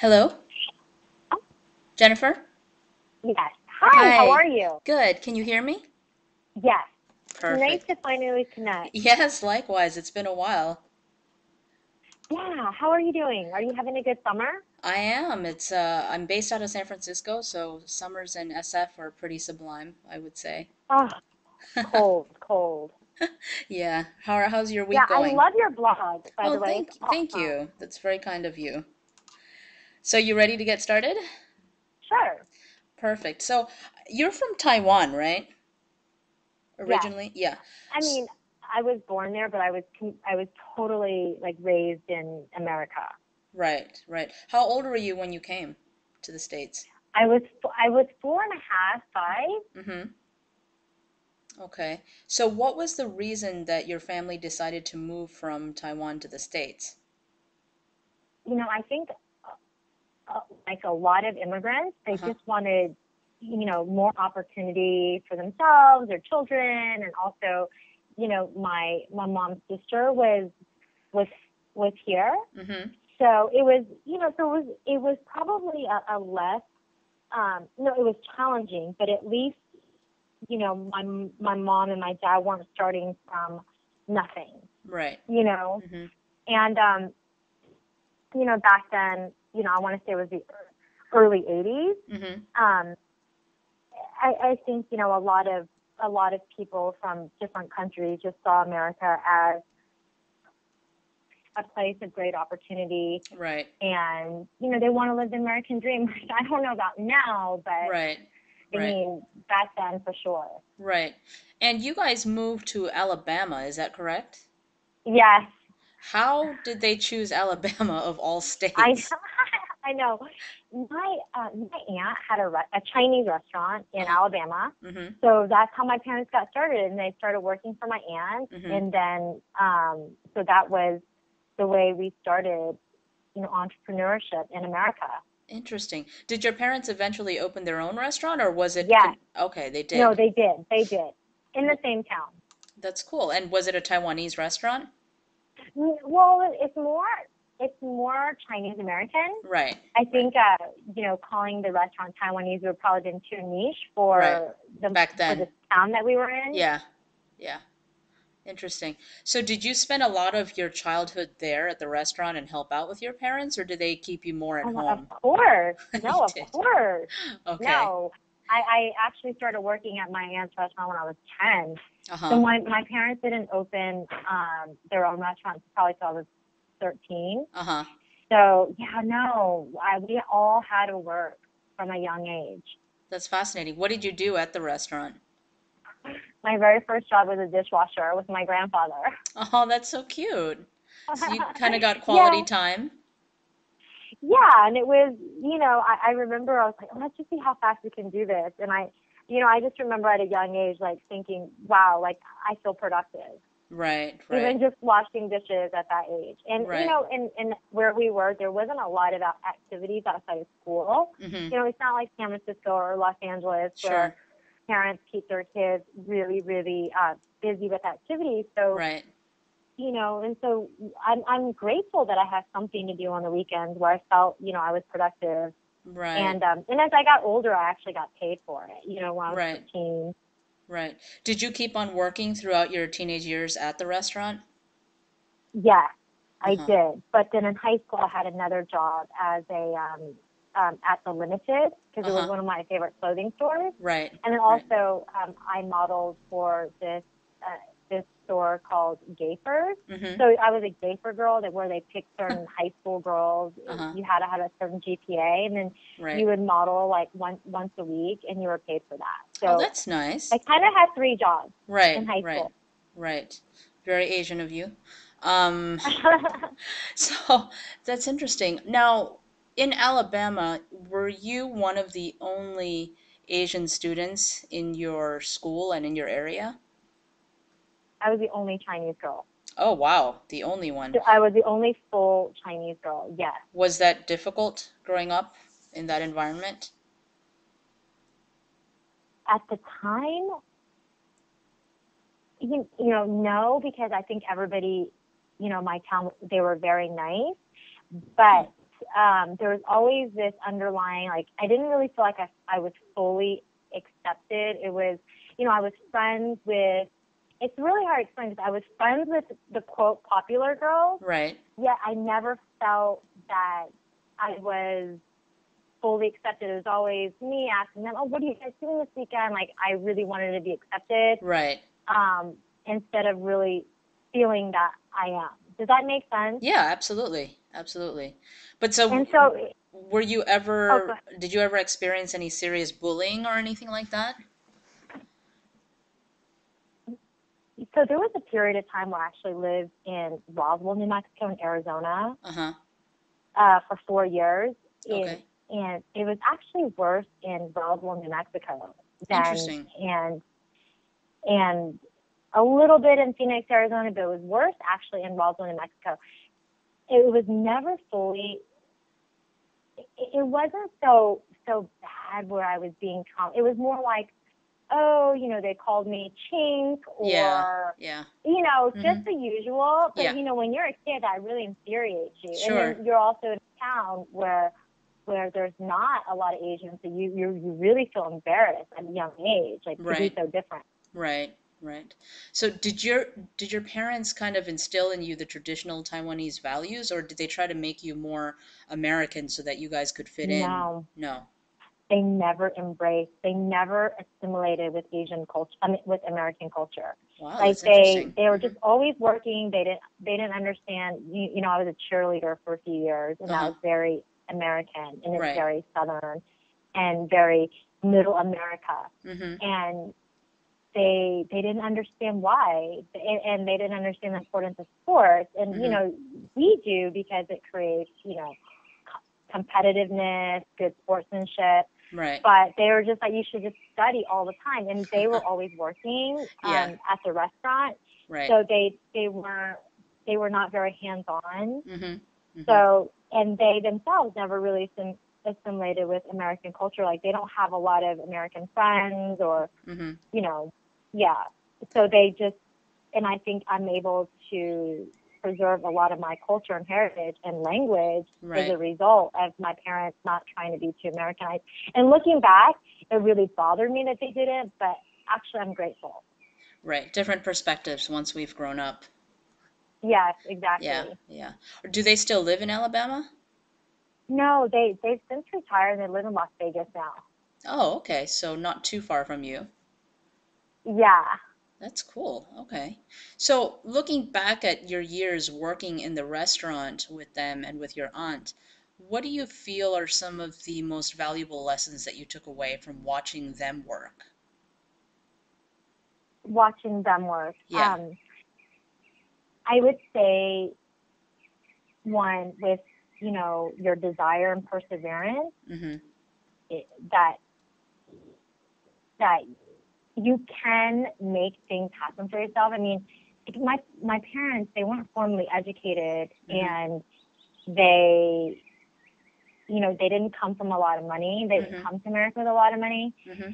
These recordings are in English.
Hello, Jennifer? Yes. Hi, how Hi. are you? Good. Can you hear me? Yes. Nice Perfect. to finally connect. Yes, likewise. It's been a while. Yeah, how are you doing? Are you having a good summer? I am. I'm based out of San Francisco, so summers in SF are pretty sublime, I would say. Oh, cold, cold. Yeah. How's your Yeah, week I going? love your blog, by the Oh, way. It's thank awesome. you. That's very kind of you. So you ready to get started? Sure. Perfect. So you're from Taiwan, right? Yes. Originally? Yeah. I S- mean, I was born there, but I was totally like raised in America. Right, right. How old were you when you came to the States? I was 4.5, 5. Mm-hmm. Okay. So what was the reason that your family decided to move from Taiwan to the States? I think like a lot of immigrants, they Uh-huh. just wanted, more opportunity for themselves, their children, and also, my mom's sister was was here, Mm-hmm. so it was probably a less, no, it was challenging, but at least, my mom and my dad weren't starting from nothing, Right. you know, Mm-hmm. and back then, I want to say it was the early 80s. Mm-hmm. Um, I think a lot of people from different countries just saw America as a place of great opportunity, Right. and they want to live the American dream. I don't know about now, but Right. I Right. mean back then for sure. Right. And you guys moved to Alabama, is that correct? Yes, How did they choose Alabama of all I states? I know. My aunt had a Chinese restaurant in Uh-huh. Alabama, Mm-hmm. so that's how my parents got started, and they started working for my aunt, Mm-hmm. and then so that was the way we started, entrepreneurship in America. Interesting. Did your parents eventually open their own restaurant or was it Yes, okay, they no, did. they did in the W- same town. That's cool. And was it a Taiwanese restaurant? Well, it's more Chinese American. Right. I Right. think calling the restaurant Taiwanese would probably been too niche Right. for the Back for the then. town that we were in. Yeah. Yeah. Interesting. So did you spend a lot of your childhood there at the restaurant and help out with your parents, or did they keep you more at Oh, of home? course, You no, of did. course, Okay. no. I actually started working at my aunt's restaurant when I was 10. So Uh-huh. my parents didn't open their own restaurant probably till I was 13. Uh-huh. So yeah, no, we all had to work from a young age. That's fascinating. What did you do at the restaurant? My very first job was a dishwasher with my grandfather. Oh, that's so cute. So you kind of got quality Yeah, time? yeah, and it was, I remember I was like, oh, let's just see how fast we can do this, and I just remember at a young age like thinking, wow, like I feel productive, Right, right, even just washing dishes at that age. And right. in where we were, there wasn't a lot of activities outside of school. Mm-hmm. It's not like San Francisco or Los Angeles where Sure. parents keep their kids really, really busy with activities. So, Right, and so I'm grateful that I have something to do on the weekends where I felt, I was productive. right, And as I got older, I actually got paid for it, when I was right, 13. right. Did you keep on working throughout your teenage years at the restaurant? Yes, I Uh-huh. did. But then in high school, I had another job as at the Limited because it was Uh-huh. one of my favorite clothing stores. Right, And then right. also, I modeled for this store called Gayfers. Mm-hmm. So I was a Gayfer girl that where they picked certain high school girls. Uh-huh. You had to have a certain GPA, and then you Right. would model like once a week, and you were paid for that. Oh, So that's nice. I kind of had three jobs in Right, high right, school. right. Very Asian of you. Um, so that's interesting. Now, in Alabama, were you one of the only Asian students in your school and in your area? I was the only Chinese girl. Oh, wow, the only one. So I was the only full Chinese girl. Yes. Was that difficult growing up in that environment? At the time, no, because I think everybody, my town, they were very nice. Hmm. But there was always this underlying, like, I didn't really feel like I was fully accepted. It was, I was friends with, it's really hard to explain because I was friends with the quote popular girls, Right. yet I never felt that I was fully accepted. It was always me asking them, oh, what are you guys doing this weekend? Like, I really wanted to be accepted, Right. instead of really feeling that I am. Does that make sense? Yeah, absolutely. Absolutely. But so And so, were you oh, go ever, ahead. did you ever experience any serious bullying or anything like that? So there was a period of time where I actually lived in Roswell, New Mexico, and Arizona, Uh-huh. for 4 years. In, Okay. and it was actually worse in Roswell, New Mexico than, Interesting. and a little bit in Phoenix, Arizona, but it was worse actually in Roswell, New Mexico. It was never fully, it wasn't so bad where I was being it was more like, oh, they called me chink, Yeah. or, Yeah. just Mm-hmm. the usual. But, Yeah. when you're a kid, that really infuriates you. And Sure. then you're also in a town where there's not a lot of Asians, so you really feel embarrassed at a young age, like, to be Right. so different. Right. Right. So did your parents kind of instill in you the traditional Taiwanese values, or did they try to make you more American so that you guys could fit in? No, No. they never assimilated with Asian culture, I mean, with American culture. Wow, Like, that's they interesting. they were Mm-hmm. just always working. They didn't understand. I was a cheerleader for a few years, and that Uh-huh. was very American, and it's Right. very Southern and very middle America. Mm-hmm. And they didn't understand why, and they didn't understand the importance of sports. And Mm-hmm. we do, because it creates, competitiveness, good sportsmanship. Right. But they were just like, you should just study all the time, and they were always working, Yeah. at the restaurant, Right. so they were not very hands on. Mm-hmm. Mm-hmm. So, and they themselves never really assimilated with American culture. Like, they don't have a lot of American friends, or, Mm-hmm. you know, yeah. So they just, and I think I'm able to preserve a lot of my culture and heritage and language as a Right. result of my parents not trying to be too Americanized. And looking back, it really bothered me that they didn't, but actually I'm grateful. Right. Different perspectives once we've grown up. Yes, Yeah. exactly. Yeah. Do they still live in Alabama? No, they've since retired, and they live in Las Vegas now. Oh, okay. So not too far from you. Yeah. That's cool. Okay. So looking back at your years working in the restaurant with them and with your aunt, what do you feel are some of the most valuable lessons that you took away from watching them work? Watching them work. Yeah. I would say, one, with, your desire and perseverance, Mm-hmm. it, that that you can make things happen for yourself. I mean, my parents, they weren't formally educated, Mm-hmm. and they they didn't come from a lot of money. They didn't Mm-hmm. come to America with a lot of money, Mm-hmm.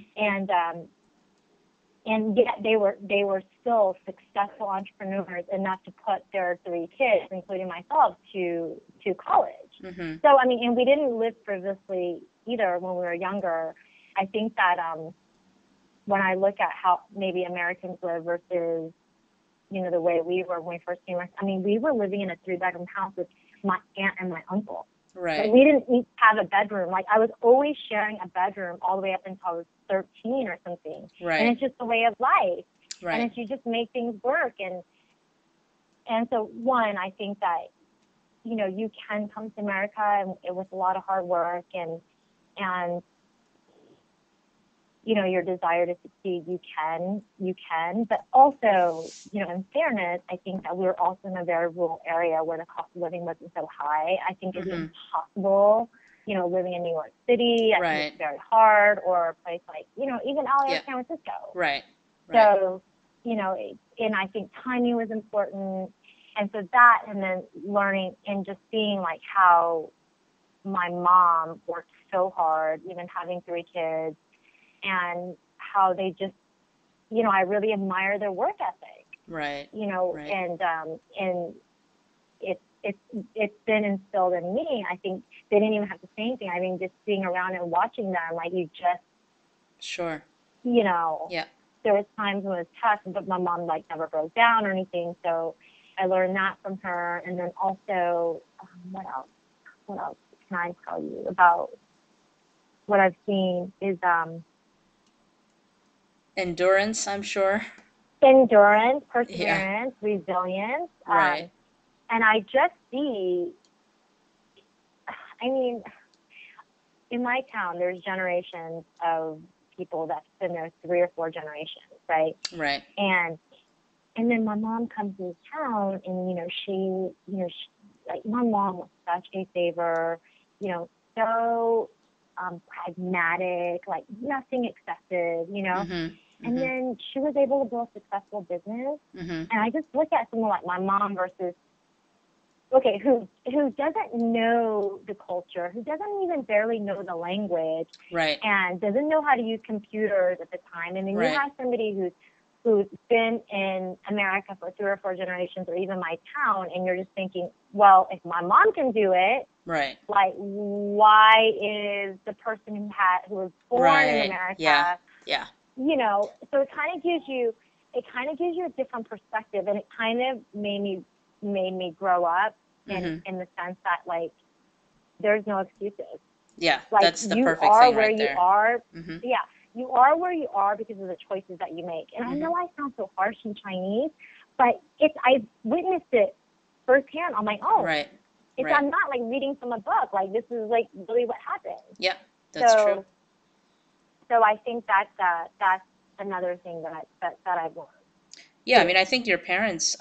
and yet they were still successful entrepreneurs enough to put their three kids, including myself, to college. Mm-hmm. So, I mean, and we didn't live frivolously either when we were younger. I think that, when I look at how maybe Americans live versus, the way we were when we first came, I mean, we were living in a 3-bedroom house with my aunt and my uncle. Like, Right. we didn't each have a bedroom. Like, I was always sharing a bedroom all the way up until I was 13 or something. And Right. it's just a way of life. And Right. it's, you just make things work. And so, one, I think that, you can come to America, and with a lot of hard work, and your desire to succeed, you can. But also, in fairness, I think that we're also in a very rural area where the cost of living wasn't so high. I think it'd be Mm-hmm. impossible, living in New York City. I think it's Right. very hard, or a place like, even LA or Yeah. San Francisco. Right. Right. So, and I think timing was important. And so that, and then learning and just seeing, like, how my mom worked so hard, even having 3 kids, and how they just, I really admire their work ethic, Right. Right. and it's it's it's been instilled in me. I think they didn't even have to say anything. I mean, just being around and watching them, like you just, Sure. you know, Yeah. there was times when it was tough, but my mom like never broke down or anything. So I learned that from her. And then also, what else? What else can I tell you about what I've seen is Endurance, I'm sure. endurance, Yeah. perseverance, resilience. Right. And I just see, I mean, in my town, there's generations of people that's been there 3 or 4 generations, right? Right. And and then my mom comes to town, and like my mom was such a saver, so pragmatic, like nothing excessive, Mm-hmm. And Mm-hmm. then she was able to build a successful business. Mm-hmm. And I just look at someone like my mom versus, okay, who doesn't know the culture, who doesn't even barely know the language, Right. and doesn't know how to use computers at the time. And then you Right. have somebody who's been in America for 3 or 4 generations, or even my town, and you're just thinking, well, if my mom can do it, Right. like why is the person who was born in Right. Yeah. America, Yeah. so it kind of gives you a different perspective, and it kind of made me grow up Mm-hmm. in the sense that, like, there's no excuses. Yeah. Like, That's the you perfect are thing where right you there. are. Mm-hmm. Yeah, you are where you are because of the choices that you make. And I Mm-hmm. know I sound so harsh in Chinese, but I witnessed it firsthand on my own. Right. It's Right. I'm not like reading from a book. Like, this is like really what happened. Yeah. That's true. So so I think that's another thing that I've learned Yeah. I too. mean, I think your parents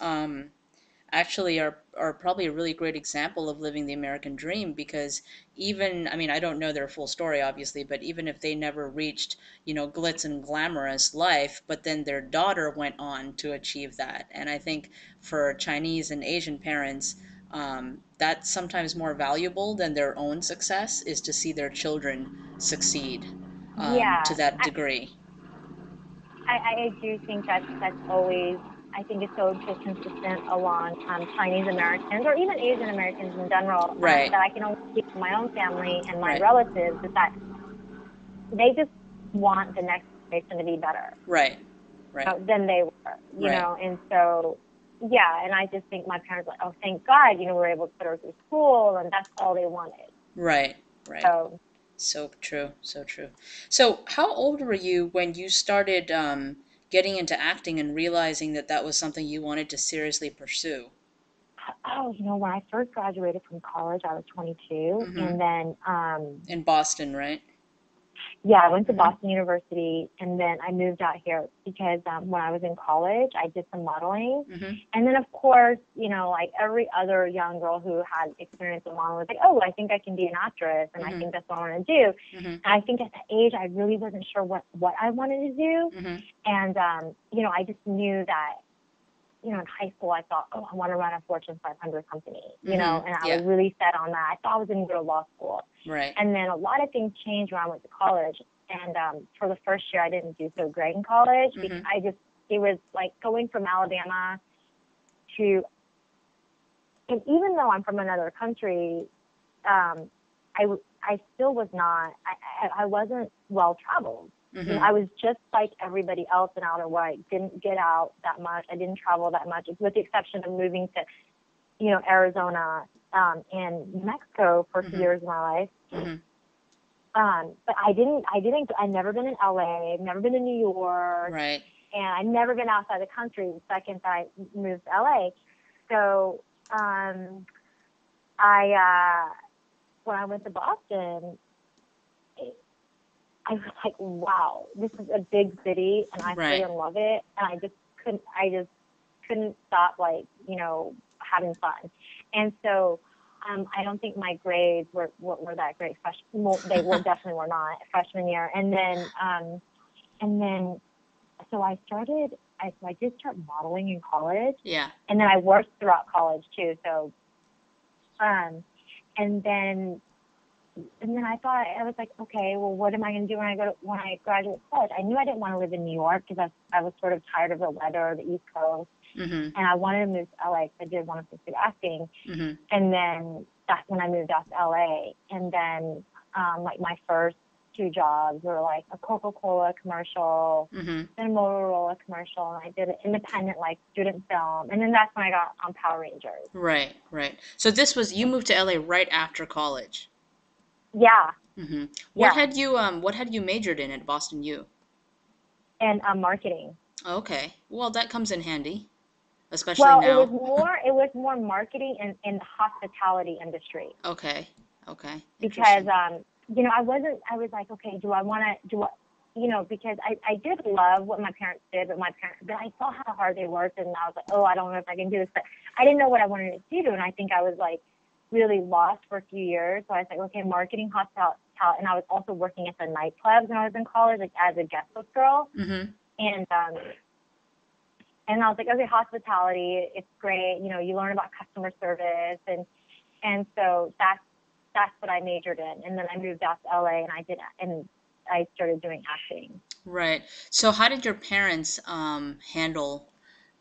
actually are probably a really great example of living the American dream because even, I mean, I don't know their full story obviously, but even if they never reached, glitz and glamorous life, but then their daughter went on to achieve that. And I think for Chinese and Asian parents, that's sometimes more valuable than their own success is to see their children succeed to Yeah, that degree. I do think that's always, I think it's so consistent along Chinese Americans, or even Asian Americans in general, Right, that I can only speak for my own family and my right, relatives, is that they just want the next generation to be better, right, right, than they were, right, and so, yeah, and I just think my parents were like, oh, thank God, we were able to put her through school, and that's all they wanted. right, right. So So true, so true. So, how old were you when you started getting into acting and realizing that that was something you wanted to seriously pursue? oh, when I first graduated from college, I was 22, Mm-hmm. and then In Boston, right? yeah, I went to Mm-hmm. Boston University, and then I moved out here because when I was in college, I did some modeling. Mm-hmm. And then, of course, like every other young girl who had experience in modeling was like, oh, I think I can be an actress, and I Mm-hmm. think that's what I want to do. Mm-hmm. And I think at that age, I really wasn't sure what I wanted to do. Mm-hmm. And, I just knew that, in high school, I thought, oh, I want to run a Fortune 500 company, Mm-hmm. and I Yeah. was really set on that. I thought I was going to go to law school. Right. And then a lot of things changed when I went to college. And for the first year, I didn't do so great in college because Mm-hmm. it was like going from Alabama to, and even though I'm from another country, um, I still was not, I wasn't well traveled. Mm-hmm. I was just like everybody else in outer white. Didn't get out that much. I didn't travel that much, with the exception of moving to, Arizona, and New Mexico for a few Mm-hmm. years of my life. Mm-hmm. But I'd never been in LA, I've never been to New York, Right. and I'd never been outside the country the second that I moved to LA. So, when I went to Boston, it, I was like, wow, this is a big city, and I Right. freaking love it. And I just couldn't stop, like, having fun. And so, I don't think my grades were that great freshman. Well, they definitely were not freshman year. And then, so I did start modeling in college, Yeah. and then I worked throughout college too. So, um, and then I thought, I was like, okay, well, what am I going to do when I graduate college? I knew I didn't want to live in New York because I was sort of tired of the weather, the East Coast. Mm-hmm. and I wanted to move to LA because I did want to pursue acting. Mm-hmm. And then that's when I moved out to LA. And then like my first two jobs were like a Coca-Cola commercial, Mm-hmm. then a Motorola commercial, and I did an independent like student film. And then that's when I got on Power Rangers. Right, right. So this was you moved to LA right after college. Yeah, Mm-hmm. yeah. What had you majored in at Boston U? And marketing. Okay. Well, that comes in handy, especially Well, now. it was more marketing in the hospitality industry. Okay. Okay. Because Interesting. I was like, okay, do I want to do what, because I did love what my parents did, but I saw how hard they worked, and I was like, oh, I don't know if I can do this, but I didn't know what I wanted to do, and I think I was like really lost for a few years. So I was like, okay, marketing, hospitality, and I was also working at the nightclubs when I was in college, like as a guest book girl, Mm-hmm. and and I was like, okay, hospitality, it's great, you learn about customer service, and so that's what I majored in. And then I moved out to LA and I started doing acting. Right. So how did your parents handle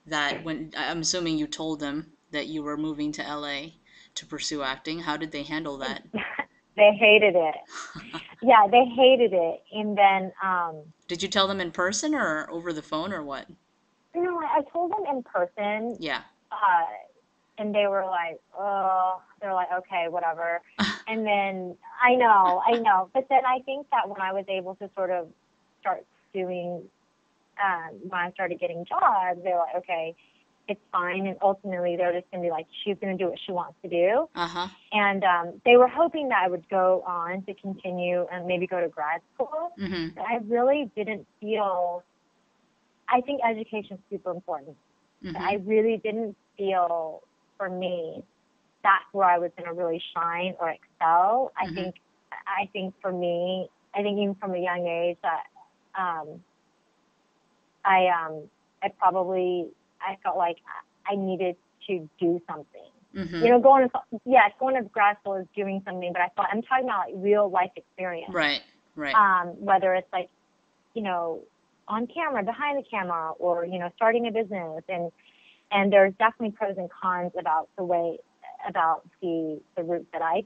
that when I'm assuming you told them that you were moving to LA to pursue acting? How did they handle that? They hated it. Yeah, they hated it. And then, Did you tell them in person or over the phone or what? I told them in person, Yeah. uh, and they were like, oh, they're like, okay, whatever. And then I know. But then I think that when I was able to sort of start doing, when I started getting jobs, they're like, okay, it's fine. And ultimately, they're just going to be like, she's going to do what she wants to do. Uh-huh. And they were hoping that I would go on to continue and maybe go to grad school. Mm-hmm. But I really didn't feel, I think education is super important. But Mm-hmm. I really didn't feel for me that's where I was going to really shine or excel. Mm-hmm. I think for me, I think even from a young age that um, I probably I felt like I needed to do something. Mm-hmm. Going to grad school is doing something, but I'm talking about like real life experience. Right. Right. Whether it's like, you know, on camera, behind the camera, or, starting a business, and there's definitely pros and cons about the route that I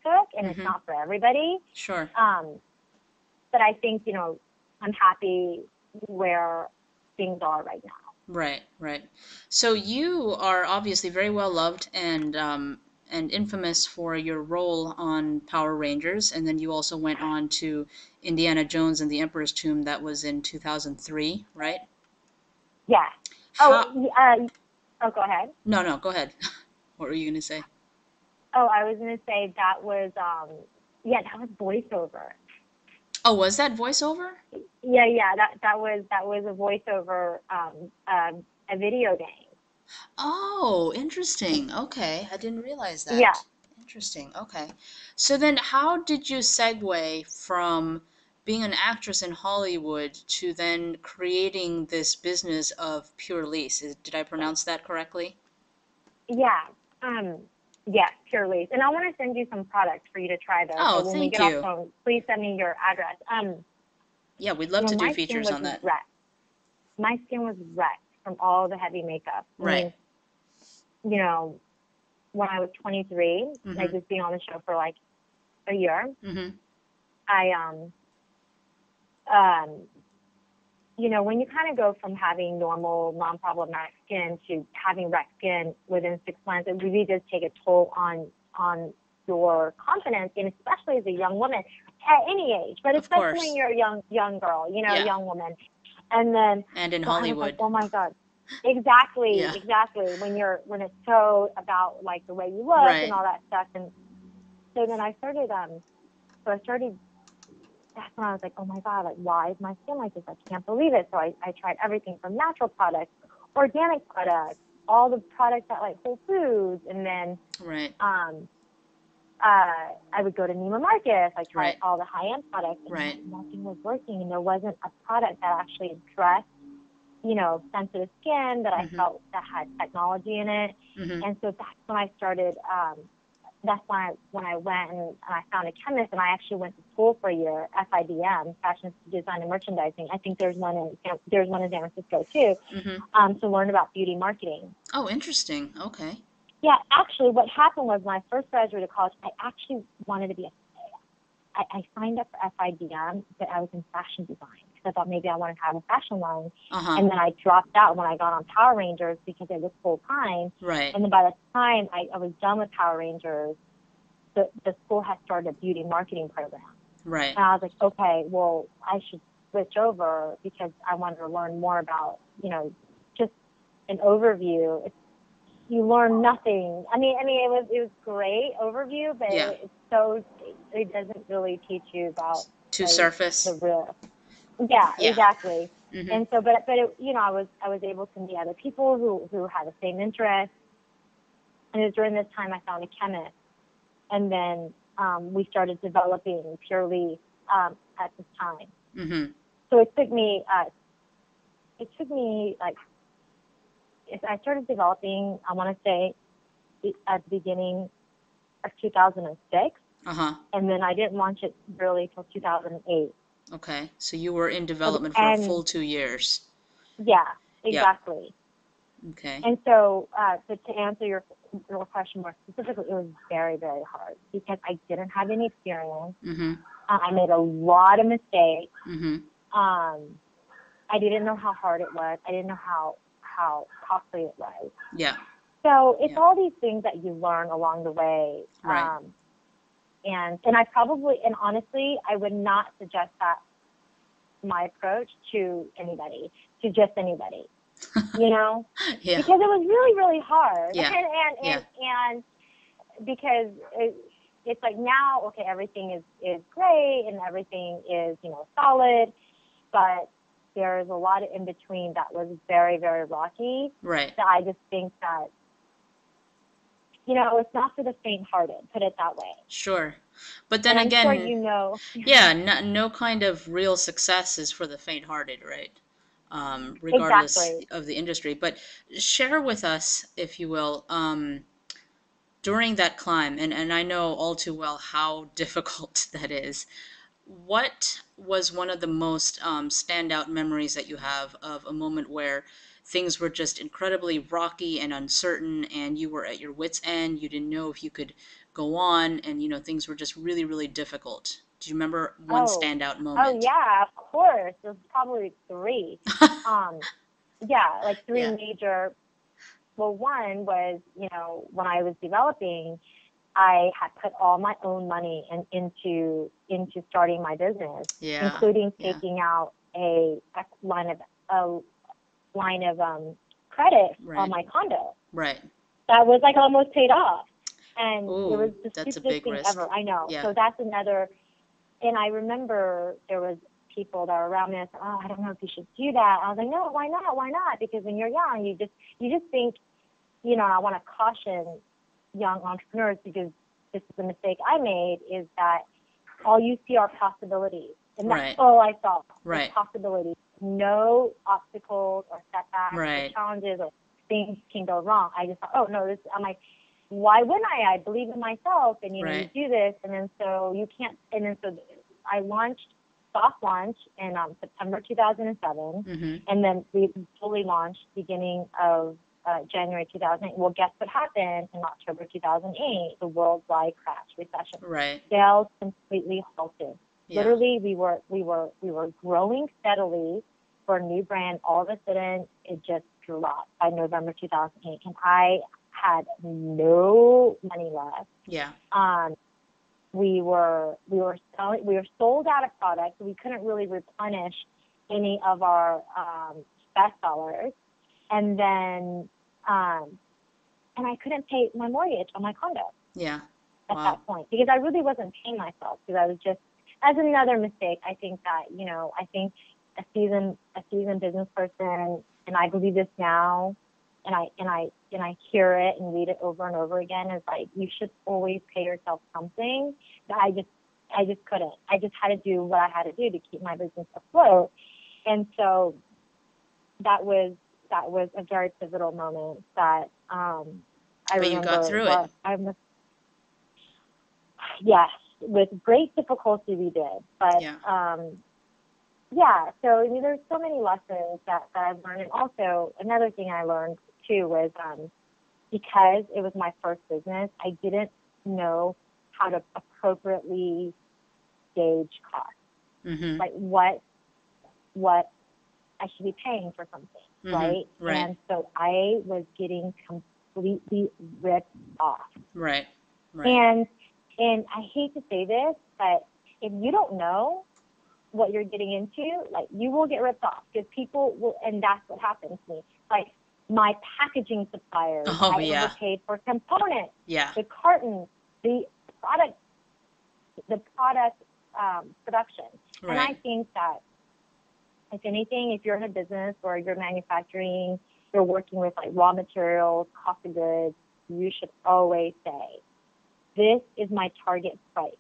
took, and it's Mm-hmm. not for everybody. Sure. Um, but I think, I'm happy where things are right now. Right, right. So you are obviously very well loved and infamous for your role on Power Rangers, and then you also went on to Indiana Jones and the Emperor's Tomb. That was in 2003, right? Yeah. Oh, How? go ahead. No, no, go ahead. What were you gonna say? Oh, I was gonna say that was that was voiceover. Oh, was that voiceover? Yeah, that was a voiceover a video game. Oh, interesting. Okay, I didn't realize Yeah. that. Interesting. Okay. So then how did you segue from being an actress in Hollywood to then creating this business of Pur-lisse? Did I pronounce that correctly? Yeah. Um yes, Pur-lisse. And I want to send you some products for you to try those. Oh, So when we thank get off you. the phone, please send me your address. Yeah, we'd love to do My skin features was on that. wrecked. My skin was wrecked from all the heavy makeup. I Right. mean, you know, when I was 23, like Mm-hmm. just being on the show for like a year, Mm-hmm. I um when you kind of go from having normal, non-problematic skin to having wrecked skin within 6 months, it really does take a toll on your confidence, and especially as a young woman at any age, but Of especially when course. you're a young girl, Yeah. young woman. And then And in so I was like, Hollywood. oh my God. Exactly, Yeah. exactly. When it's so about like the way you look and Right. all that stuff. And so then I started that's when I was like, oh my God, like, why is my skin like this? I can't believe it. So I tried everything from natural products, organic products, all the products at like Whole Foods. And then Right. I would go to Neiman Marcus. I tried Right. all the high-end products, and Right. nothing was working. And there wasn't a product that actually addressed, sensitive skin that I Mm-hmm. felt that had technology in it. Mm-hmm. And so that's when I started that's when I went and I found a chemist, and I actually went to school for a year, FIDM, Fashion Design and Merchandising. I think there's one in San Francisco too, Mm-hmm. to learn about beauty marketing. Oh, interesting. Okay. Yeah, actually, what happened was when I first graduated college, I actually wanted to be I signed up for FIDM, but I was in fashion design because I thought maybe I wanted to have a fashion line. Uh-huh. And then I dropped out when I got on Power Rangers because it was full time. Right. And then by the time I was done with Power Rangers, the school had started a beauty marketing program. Right. And I was like, okay, well, I should switch over because I wanted to learn more about, just an overview. You learn nothing. It was great overview, but Yeah. it doesn't really teach you about Too like surface. the real. Yeah, Yeah. exactly. Mm-hmm. And so, but it, I was able to meet other people who had the same interest. And it was during this time I found a chemist, and then we started developing Pur-lisse at this time. Mm-hmm. So it took me like I started developing. I want to say at the beginning of 2006, Uh-huh. and then I didn't launch it really till 2008. Okay. So you were in So development for a full and 2 years. yeah, Yep. exactly. Okay. And so, but to answer your question more specifically, it was very, very hard because I didn't have any experience. Mm-hmm. I made a lot of mistakes. Mm-hmm. Um, I didn't know how hard it was. I didn't know how costly it was. Yeah. So it's Yeah. all these things that you learn along the way. Right. And honestly, I would not suggest that my approach to anybody, to just anybody, Yeah. because it was really, really hard. Yeah. Yeah. And because it's like now, okay, everything is great and everything is, solid, but there's a lot of in between that was very, very rocky. Right. So I just think that, it's not for the faint-hearted, put it that way. Sure. But then And I'm sure again, you know. yeah, no kind of real success is for the faint-hearted, right? Regardless Exactly. of the industry. But share with us, if you will, during that climb, and I know all too well how difficult that is. What was one of the most standout memories that you have of a moment where things were just incredibly rocky and uncertain, and you were at your wits' end? You didn't know if you could go on, and things were just really, really difficult. Do you remember one Oh, standout oh moment? yeah, of course. There's probably three. Um, yeah, like three Yeah. major. Well, one was, when I was developing, I had put all my own money into starting my business, Yeah. including Yeah. taking out a line of credit on Right. my condo. Right. That was like almost paid off, and it was Ooh, the that's a stupidest big thing risk. ever. I know. Yeah. So that's another. And I remember there was people that were around me and said, "Oh, I don't know if you should do that." I was like, "No, why not? Why not?" Because when you're young, you just think, I want to caution young entrepreneurs, because this is the mistake I made, is that all you see are possibilities. And that's Right. all I saw was Right. possibilities. No obstacles or setbacks or Right. challenges or things can go wrong. I just thought, oh no, I'm like, why wouldn't I? I believe in myself, and you Right. do this, and then so you can't, and then so I launched, soft launch in September 2007, Mm-hmm. and then we fully launched beginning of January 2008. Well, guess what happened in October 2008? The worldwide crash, recession. Right. Sales completely halted. Yeah. Literally, we were growing steadily for a new brand. All of a sudden, it just dropped by November 2008, and I had no money left. Yeah. We were sold out of products. So we couldn't really replenish any of our best sellers, and then and I couldn't pay my mortgage on my condo Yeah. at Wow. that point because I really wasn't paying myself, because I was just, as another mistake. I think that, I think a seasoned business person, and I believe this now, and I hear it and read it over and over again, is like, you should always pay yourself something. That I just couldn't. I just had to do what I had to do to keep my business afloat. And so that was a very pivotal moment that I But you got remember. through it. Well, Yes, with great difficulty we did. But Yeah. yeah, so I mean, there's so many lessons that I've learned. And also, another thing I learned too was because it was my first business, I didn't know how to appropriately gauge costs, Mm-hmm. like what I should be paying for something, Mm-hmm. right? Right. And so I was getting completely ripped off. Right. Right. And I hate to say this, but if you don't know what you're getting into, like you will get ripped off because people will, and that's what happened to me. Like my packaging suppliers, Oh, I yeah. overpaid for components, Yeah. the cartons, the product, the product production. And Right. I think that if anything, if you're in a business or you're manufacturing, you're working with like raw materials, cost of goods, you should always say, this is my target price.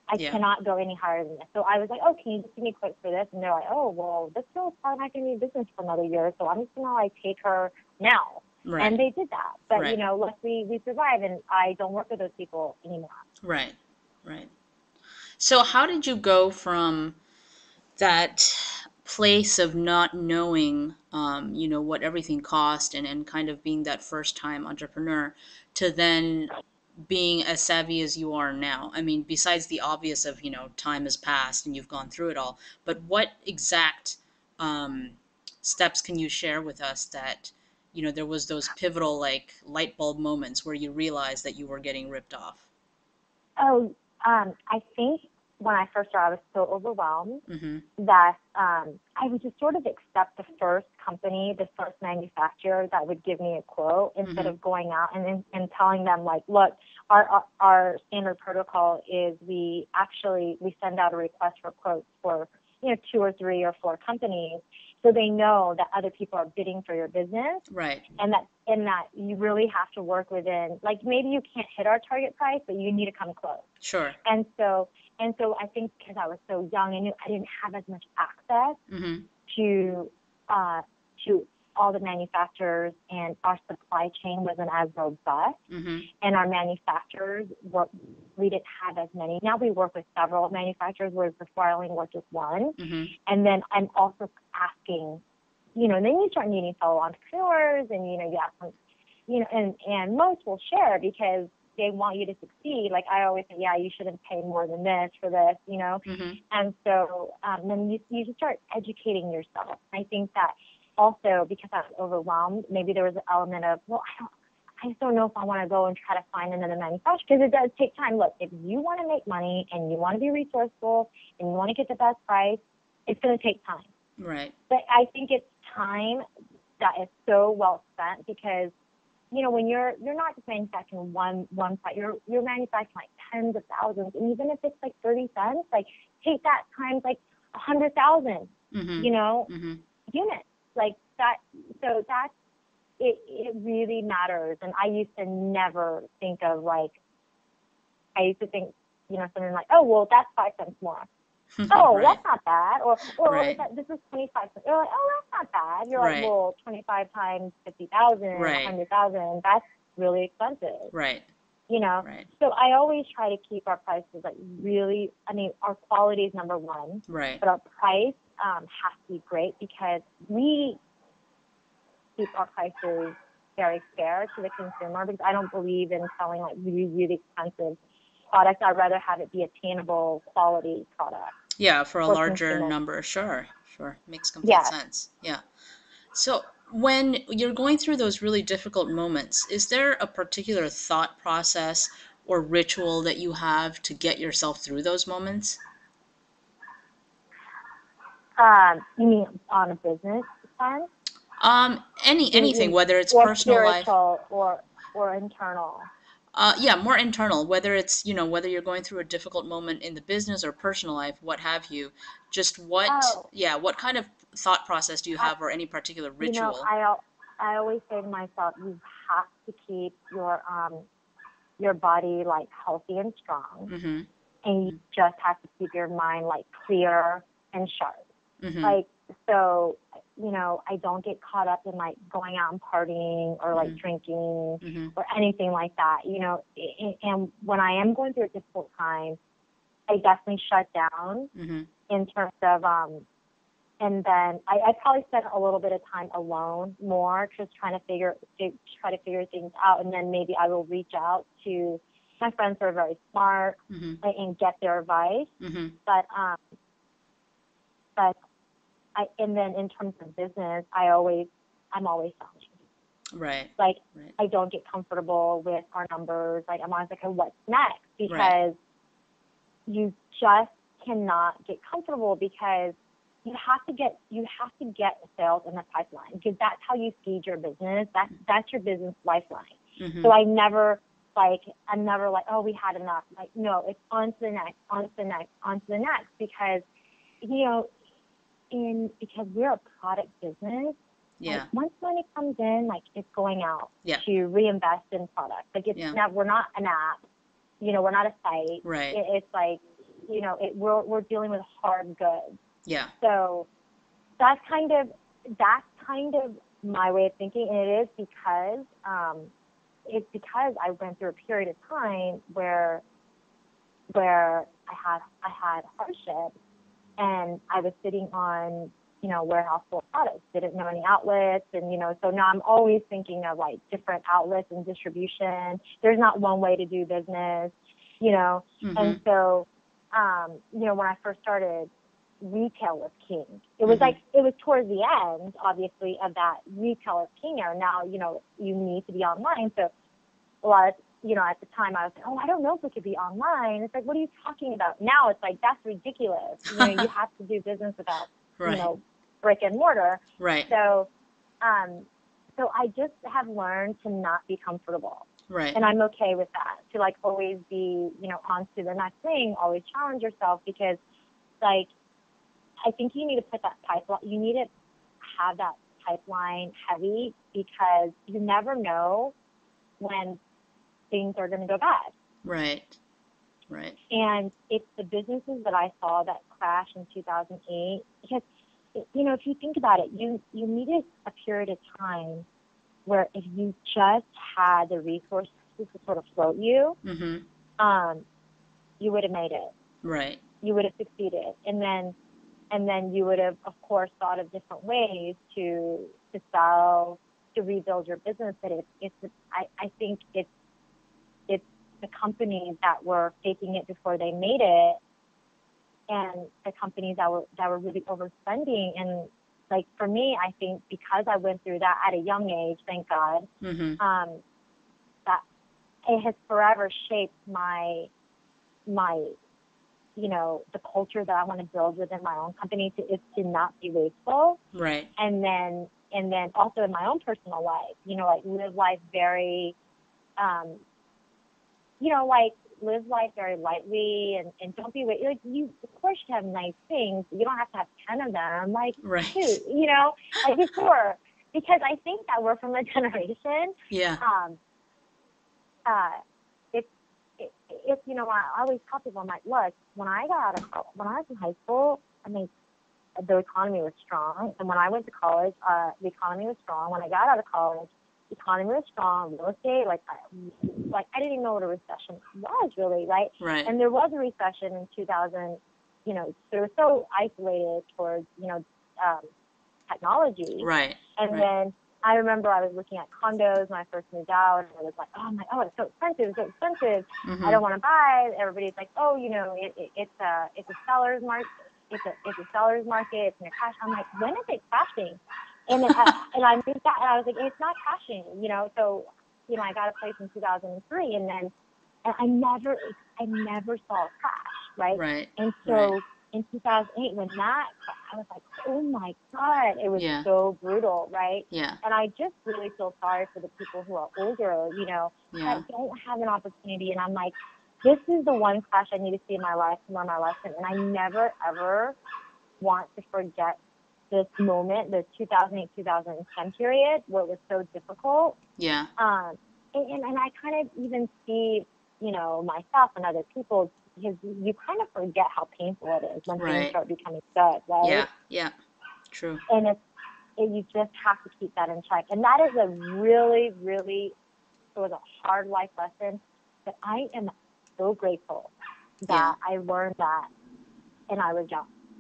I Yeah. cannot go any higher than this. So I was like, oh, can you just give me quotes for this? And they're like, oh, well, this girl's probably not going to be in business for another year, so I'm just going to like take her now. Right. And they did that. But, Right. luckily we survived, and I don't work with those people anymore. Right. Right. So how did you go from that place of not knowing, what everything cost, and kind of being that first time entrepreneur, to then being as savvy as you are now? I mean, besides the obvious of, time has passed and you've gone through it all, but what exact um, steps can you share with us that, there was those pivotal, like, light bulb moments where you realized that you were getting ripped off? Oh, I think when I first started, I was so overwhelmed Mm-hmm. that I would just sort of accept the first company, the first manufacturer that would give me a quote instead Mm-hmm. of going out and telling them like, look, our standard protocol is we send out a request for quotes for 2 or 3 or 4 companies, so they know that other people are bidding for your business, Right. and that you really have to work within, like, maybe you can't hit our target price, but you need to come close. Sure. And so I think because I was so young, I didn't have as much access Mm-hmm. to uh, to all the manufacturers, and our supply chain wasn't as robust, Mm-hmm. and our manufacturers we didn't have as many. Now we work with several manufacturers, whereas before I only worked with one. Mm-hmm. And then I'm also asking, and then you start meeting fellow entrepreneurs, and you ask them, and most will share because they want you to succeed. Like I always say, yeah, you shouldn't pay more than this for this. Mm-hmm. And so then you just start educating yourself. I think that also because I was overwhelmed, maybe there was an element of, well, I just don't know if I want to go and try to find another manufacturer, because it does take time. Look, if you want to make money and you want to be resourceful and you want to get the best price, it's going to take time. Right. But I think it's time that is so well spent, because when you're not just manufacturing one part, you're manufacturing like tens of thousands, and even if it's like 30 cents, like take that times like 100,000, Mm-hmm. Mm-hmm. units, like that. So that's it. It really matters. And I used to never think of like, I used to think, something like, oh well, that's 5 cents more. Oh, Right. that's not bad. Or Right. this is 25 cents. You're like, oh, that's not bad. You're like, Right. well, 25 times 50,000, Right. 100,000, that's really expensive. Right. you know. Right. So I always try to keep our prices like really, I mean, our quality is number one, Right. but our price has to be great, because we keep our prices very fair to the consumer, because I don't believe in selling like really, really expensive products. I'd rather have it be attainable quality product Yeah, for a for larger consumers. number, sure. Sure. Makes complete Yes. sense. Yeah. So, when you're going through those really difficult moments, is there a particular thought process or ritual that you have to get yourself through those moments? You mean on a business sense? Anything, whether it's Or personal life. spiritual, or internal? Yeah, more internal, whether it's, whether you're going through a difficult moment in the business or personal life, what have you. Just Oh, what kind of thought process do you I, have, or any particular you know, ritual? I I always say to myself, you have to keep your body like healthy and strong, Mm-hmm. and you just have to keep your mind like clear and sharp. Mm-hmm. Like, so I don't get caught up in like going out and partying or like Mhm. drinking Mhm. or anything like that, and when I am going through a difficult time, I definitely shut down Mhm. in terms of, and then I probably spent a little bit of time alone more, just try to figure things out, and then maybe I will reach out to my friends who are very smart Mhm. and get their advice. Mhm. But but and then in terms of business, I'm always challenging. Right. Like, Right. I don't get comfortable with our numbers. Like, I'm always like, "Okay, what's next?" Right. Because you just cannot get comfortable, because you have to get sales in the pipeline, because that's how you feed your business. That's your business lifeline. So Mhm. I'm never like, "Oh, we had enough." Like, no, it's on to the next, on to the next, on to the next, because you know because we're a product business. Like, Yeah. once money comes in, like, it's going out Yeah. to reinvest in products. Like, Yeah. we're not an app, we're not a site. Right. It's like, we're dealing with hard goods. Yeah. So that's kind of that's kind of my way of thinking, and it's because I went through a period of time where I had hardship, and I was sitting on, warehouse full of products, didn't know any outlets, and so now I'm always thinking of like different outlets and distribution. There's not one way to do business, and Mhm. so when I first started, retail was king. Mhm. It was towards the end, obviously, of that retail is king era. Now, you need to be online. So a lot of, at the time I was like, "Oh, I don't know if we could be online." It's like, "What are you talking about?" Now it's like, that's ridiculous. You have to do business without, Right. brick and mortar. Right. So, um, so I just have learned to not be comfortable. Right. And I'm okay with that, to like always be, on to the next thing, always challenge yourself, because like, I think you need to put that pipeline, you need to have that pipeline heavy, because you never know when things are going to go bad. Right. Right. And it's the businesses that I saw that crashed in 2008, because, if you think about it, you needed a period of time where if you just had the resources to sort of float you, Mhm. um, you would have made it. Right. You would have succeeded. And then you would have, of course, thought of different ways to sell, to rebuild your business. But I think it's the companies that were faking it before they made it, and the companies that were really overspending. And like, for me, I think because I went through that at a young age, thank God, Mhm. um, that it has forever shaped my the culture that I want to build within my own company, is to not be wasteful. Right. And then also in my own personal life, like, um, like, live life very lightly, and don't be like, you of course should have nice things, but you don't have to have 10 of them. Like, shoot, Right. like before, because I think that we're from a generation, Yeah. um, uh, it's it's I always tell people, I'm like, look, when I got out of when I was in high school, I mean, the economy was strong, and when I went to college, the economy was strong. When I got out of college, the economy was strong. Real estate, I didn't even know what a recession was, really, right? Right. And there was a recession in 2000. So it was so isolated towards um, technology. Right. And Right. then I remember I was looking at condos when I first moved out, and I was like, oh, it's so expensive, it's so expensive. I don't Mhm. want to buy. Everybody's like, oh, it's a seller's market. It's a seller's market. It's going to crash. I'm like, when is it crashing? And I moved out, and I was like, it's not crashing. So I got a place in 2003, and I never saw a crash, right? Right. And Right. so in 2008, when I was like, oh my God, it was Yeah. so brutal, right? Yeah. And I just really feel sorry for the people who are older, that Yeah. don't have an opportunity. And I'm like, this is the one crash I need to see in my life to learn my lesson. And I never, ever want to forget this moment, the 2008, 2010 period, where it was so difficult. Yeah. And I kind of even see, myself and other people, because you kind of forget how painful it is when things Right. start becoming good, right? Yeah. Yeah. True. And you just have to keep that in check. And that is a really, really, it was a hard life lesson, but I am so grateful Yeah. that I learned that, and I was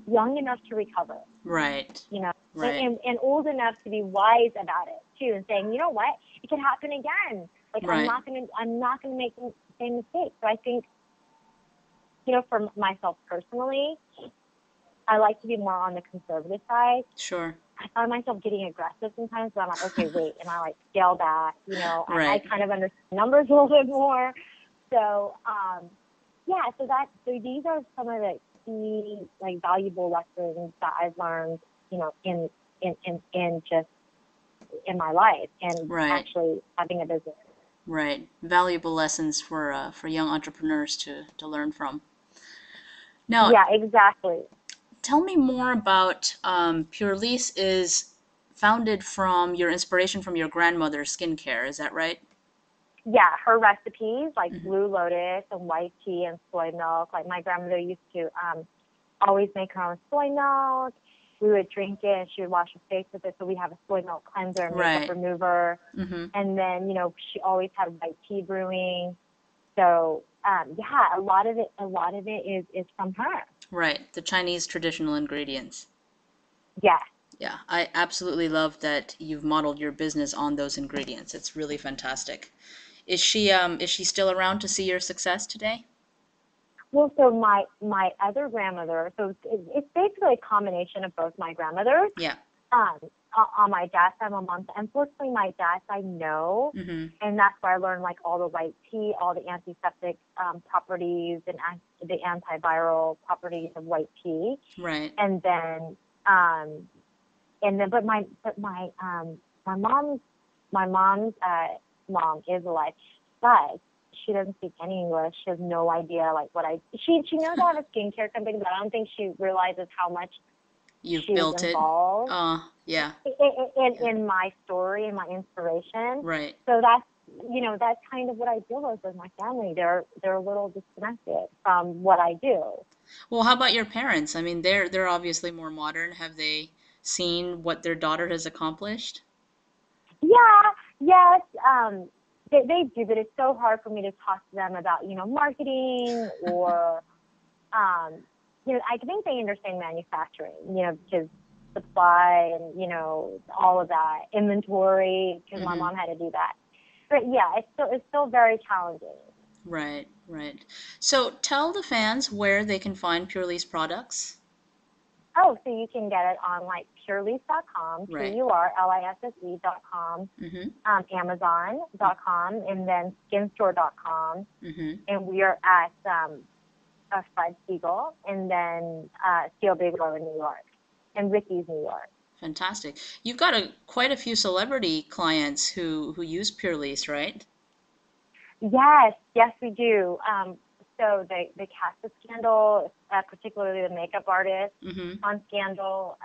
young enough to recover, Right. you know, Right. and old enough to be wise about it too, and saying, you know what, it can happen again. Like Right. I'm not gonna make the same mistake. So I think, for myself personally, I like to be more on the conservative side. Sure. I find myself getting aggressive sometimes, but I'm like, okay, wait, and I like scale back. I Right. kind of understand numbers a little bit more. So, yeah, so these are some of the key, like, valuable lessons that I've learned, in just in my life and Right. actually having a business. Right. Valuable lessons for young entrepreneurs to learn from. Now, Yeah, exactly. tell me more about Pur-lisse is founded from your inspiration from your grandmother's skincare. Is that right? Yeah, her recipes like Hmm. blue lotus and white tea and soy milk. Like my grandmother used to always make her own soy milk. We would drink it and she would wash her face with it. So we have a soy milk cleanser and makeup Right. remover. Hmm. And then, she always had white tea brewing. So yeah, a lot of it is from her. Right. The Chinese traditional ingredients. Yes. Yeah, I absolutely love that you've modeled your business on those ingredients. It's really fantastic. Is she still around to see your success today? Well, so my other grandmother, so it's basically a combination of both my grandmothers. Yeah. Um, on my dad's side, my mom's side. Unfortunately, my dad's side, no. Hmm. And that's where I learned like all the white tea, all the antiseptic properties and the antiviral properties of white tea. Right. And then, um, my mom's mom is alive, but she doesn't speak any English. She has no idea like she knows I have a skincare company, but I don't think she realizes how much You've she was built it. involved Yeah. Yeah. in my story and my inspiration. Right. So that's kind of what I deal with my family. They're a little disconnected from what I do. Well, how about your parents? I mean, they're obviously more modern. Have they seen what their daughter has accomplished? Yeah, yes, they do, but it's so hard for me to talk to them about marketing or I think they understand manufacturing, because supply and all of that inventory, because my Hmm. mom had to do that. But yeah, it's still very challenging. Right, right. So tell the fans where they can find Pure-Lease products. Oh, so you can get it on like purelisse.com, Right. purlisse.com, Mm-hmm. Amazon.com, and then skinstore.com. Mm-hmm. And we are at Fred Siegel, and then Steel Big Row in New York, and Ricky's New York. Fantastic. You've got quite a few celebrity clients who use Pure-Lease, right? Yes, yes, we do. So the cast of Scandal, particularly the makeup artist Mm-hmm. on Scandal,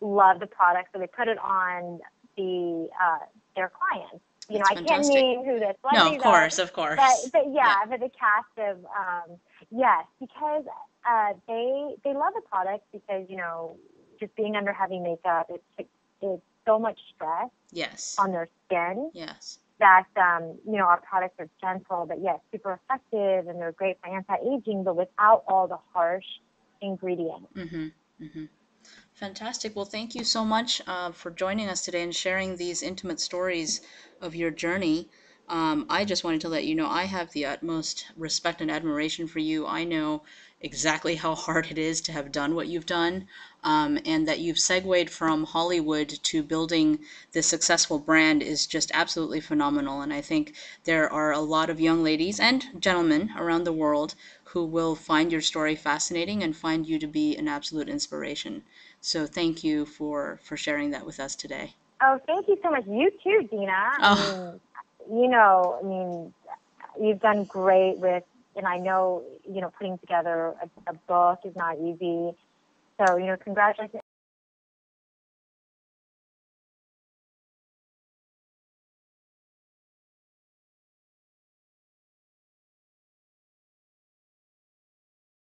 love the product, so they put it on their clients. That's I can't fantastic. name who the No, of celebrities are, course, of but course. Yeah. yeah, but the cast of yes, because they love the product because just being under heavy makeup, it's so much stress Yes. on their skin Yes. that our products are gentle, but yes, super effective, and they're great for anti-aging, but without all the harsh ingredients. Mm-hmm. Mm-hmm. Fantastic. Well, thank you so much for joining us today and sharing these intimate stories of your journey. I just wanted to let you know I have the utmost respect and admiration for you. I know exactly how hard it is to have done what you've done, and that you've segued from Hollywood to building this successful brand is just absolutely phenomenal. And I think there are a lot of young ladies and gentlemen around the world who will find your story fascinating and find you to be an absolute inspiration. So thank you for sharing that with us today. Oh, thank you so much. You too, Dina. Oh, I mean, you've done great with, and I know, putting together a book is not easy. So, congratulations.